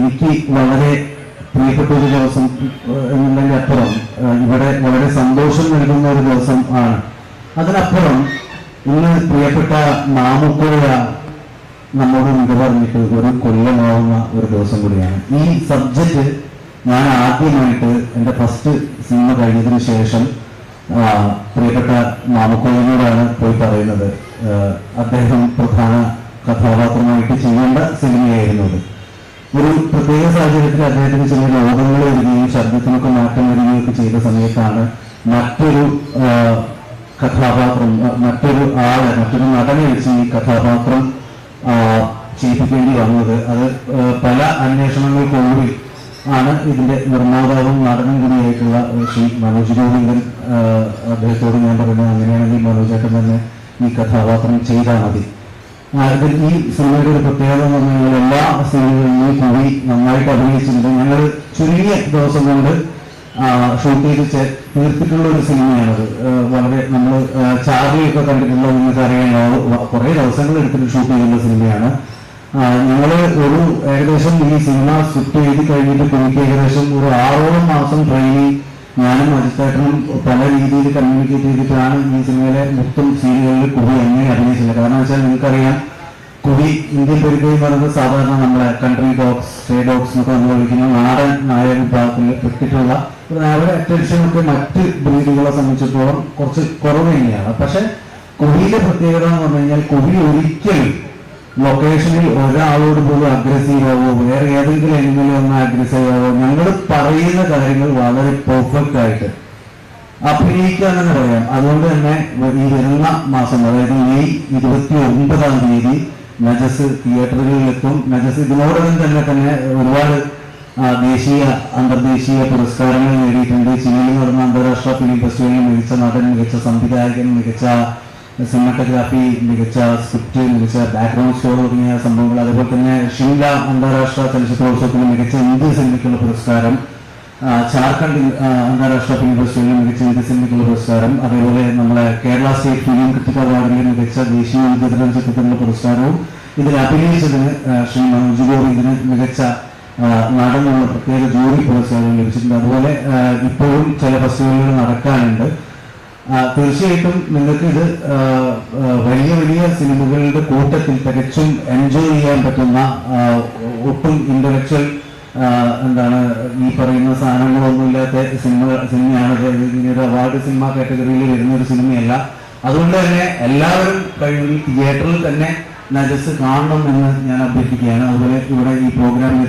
എനിക്ക് വളരെ പ്രിയപ്പെട്ട ഒരു ദിവസം എന്നുള്ളതിന്റെ അപ്പുറം ഇവിടെ വളരെ സന്തോഷം നൽകുന്ന ഒരു ദിവസം ആണ്. അതിനപ്പുറം ഇന്ന് പ്രിയപ്പെട്ട മാമുക്കോയ നമ്മോട് വിട പറഞ്ഞിട്ട് ഒരു കൊല്ലമാവുന്ന ഒരു ദിവസം കൂടിയാണ്. ഈ സബ്ജക്റ്റ് ഞാൻ ആദ്യമായിട്ട് എൻ്റെ ഫസ്റ്റ് സിനിമ കഴിഞ്ഞതിന് ശേഷം പ്രിയപ്പെട്ട മാമുക്കോയനോടാണ് പോയി പറയുന്നത്. അദ്ദേഹം പ്രധാന കഥാപാത്രമായിട്ട് ചെയ്യേണ്ട സിനിമയായിരുന്നു അത്. ഒരു പ്രത്യേക സാഹചര്യത്തിൽ അദ്ദേഹത്തിന് ചില രോഗങ്ങൾ വരികയും ശബ്ദത്തിനൊക്കെ മാറ്റം വരികയൊക്കെ ചെയ്ത സമയത്താണ് മറ്റൊരു കഥാപാത്രം, മറ്റൊരു നടനെ വെച്ച് ഈ കഥാപാത്രം ചെയ്യിപ്പിക്കേണ്ടി വന്നത്. അത് പല അന്വേഷണങ്ങൾക്കൊടുവിൽ ആണ് ഇതിന്റെ നിർമ്മാതാവും നടനും കൂടിയായിട്ടുള്ള ശ്രീ മനോജ് ഗോവിന്ദൻ അദ്ദേഹത്തോട് ഞാൻ പറയുന്നത്, അങ്ങനെയാണെങ്കിൽ മനോജേട്ടൻ തന്നെ ഈ കഥാപാത്രം ചെയ്താൽ മതി. ഈ സിനിമയുടെ ഒരു പ്രത്യേകത എന്ന് പറഞ്ഞാൽ എല്ലാ സിനിമകളിലും കൂടി നന്നായിട്ട് അഭിനയിച്ചിട്ടുണ്ട്. ഞങ്ങൾ ചുരുങ്ങിയ ദിവസം കൊണ്ട് ഷൂട്ട് ചെയ്ത് തീർത്തിട്ടുള്ള ഒരു സിനിമയാണത്. വളരെ നമ്മൾ ചാർലിയൊക്കെ കണ്ടിട്ടുള്ള നിങ്ങൾക്ക് അറിയാം, കുറെ ദിവസങ്ങൾ എടുത്തിട്ട് ഷൂട്ട് ചെയ്യുന്ന സിനിമയാണ്. ഞങ്ങള് ഒരു ഏകദേശം ഈ സിനിമ സ്ക്രിപ്റ്റ് എഴുതി കഴിഞ്ഞിട്ട് എനിക്ക് ഏകദേശം ഒരു 6 മാസം ട്രെയിനിങ് ഞാനും അജിത്തേട്ടനും പല രീതിയിൽ കമ്മ്യൂണിക്കേറ്റ് ചെയ്തിട്ടാണ് ഈ സിനിമയിലെ മൊത്തം സീനുകളിൽ കുടി എങ്ങനെ അഭിനയിച്ചില്ല. കാരണം വെച്ചാൽ നിങ്ങൾക്കറിയാം, കുടി ഇന്ത്യൻ പരിധി പറയുന്നത് സാധാരണ നമ്മളെ കൺട്രി ഡോഗ്സ്, സ്റ്റേ ഡോഗ്സ് എന്നൊക്കെ നമ്മൾ വിളിക്കുന്ന നാടൻ നായ വിഭാഗത്തിൽ പെട്ടിട്ടുള്ള അവരുടെ അറ്റൻഷനൊക്കെ മറ്റ് ബ്രീഡുകളെ സംബന്ധിച്ചിടത്തോളം കുറച്ച് കുറവ് തന്നെയാണ്. പക്ഷെ കുടിയുടെ പ്രത്യേകത എന്ന് പറഞ്ഞു കഴിഞ്ഞാൽ കുടി ഒരിക്കലും ലൊക്കേഷനിൽ ഒരാളോട് പോലും അഗ്രസീവ് ആവോ, വേറെ ഏതെങ്കിലും എങ്കിലും ഒന്ന് അഗ്രസീവ് ആവോ, ഞങ്ങൾ പറയുന്ന കാര്യങ്ങൾ വളരെ പെർഫെക്റ്റ് ആയിട്ട് അഭിനയിക്കാന്നെന്ന് പറയാം. അതുകൊണ്ട് തന്നെ ഈ വരുന്ന മാസം, അതായത് മെയ് 29-ാം തീയതി നജസ് തിയേറ്ററുകളിലെത്തും. നജസ് ഇതിനോടകം തന്നെ ഒരുപാട് ദേശീയ അന്തർദേശീയ പുരസ്കാരങ്ങൾ നേടിയിട്ടുണ്ട്. ചിലിയിൽ നടന്ന അന്താരാഷ്ട്ര ഫിലിം ഫെസ്റ്റിവലിൽ മികച്ച നടൻ, മികച്ച സംവിധായകൻ, മികച്ച സിനിമാറ്റോഗ്രാഫി, മികച്ച സ്ക്രിപ്റ്റ്, മികച്ച ബാക്ക്ഗ്രൗണ്ട് സ്കോർ തുടങ്ങിയ സംഭവങ്ങൾ. അതുപോലെ തന്നെ ഷിംല അന്താരാഷ്ട്ര ചലച്ചിത്രോത്സവത്തിന് മികച്ച ഇന്ത്യ സിനിമയ്ക്കുള്ള പുരസ്കാരം, ജാർഖണ്ഡ് അന്താരാഷ്ട്ര ഫിലിം ഫെസ്റ്റിവലിൽ മികച്ച ഇന്ത്യ സിനിമയ്ക്കുള്ള പുരസ്കാരം, അതേപോലെ നമ്മളെ കേരള സ്റ്റേറ്റ് ഫിലിം ക്രിറ്റിക് അവാർഡിലെ മികച്ച ദേശീയ വിദ്യാഭ്യാസ ചിത്രത്തിനുള്ള പുരസ്കാരവും, ഇതിൽ അഭിനയിച്ചതിന് ശ്രീ മനോജ് ഗോവിന്ദന് മികച്ച നടനുള്ള പ്രത്യേക ജൂറി പുരസ്കാരം ലഭിച്ചിട്ടുണ്ട്. അതുപോലെ ഇപ്പോഴും ചില ഫെസ്റ്റിവലുകൾ നടക്കാനുണ്ട്. തീർച്ചയായിട്ടും നിങ്ങൾക്ക് ഇത് വലിയ വലിയ സിനിമകളുടെ കൂട്ടത്തിൽ തികച്ചും എൻജോയ് ചെയ്യാൻ പറ്റുന്ന, ഒട്ടും ഇന്റലക്ച്വൽ ഈ പറയുന്ന സാധനങ്ങളൊന്നുമില്ലാത്ത സിനിമയാണ്. ഇങ്ങനെ അവാർഡ് സിനിമ കാറ്റഗറിയിൽ വരുന്ന ഒരു സിനിമയല്ല. അതുകൊണ്ട് തന്നെ എല്ലാവരും കഴിവിൽ തിയേറ്ററിൽ തന്നെ നജസ് കാണണം എന്ന് ഞാൻ അഭ്യർത്ഥിക്കുകയാണ്. അതുപോലെ ഇവിടെ ഈ പ്രോഗ്രാമിൽ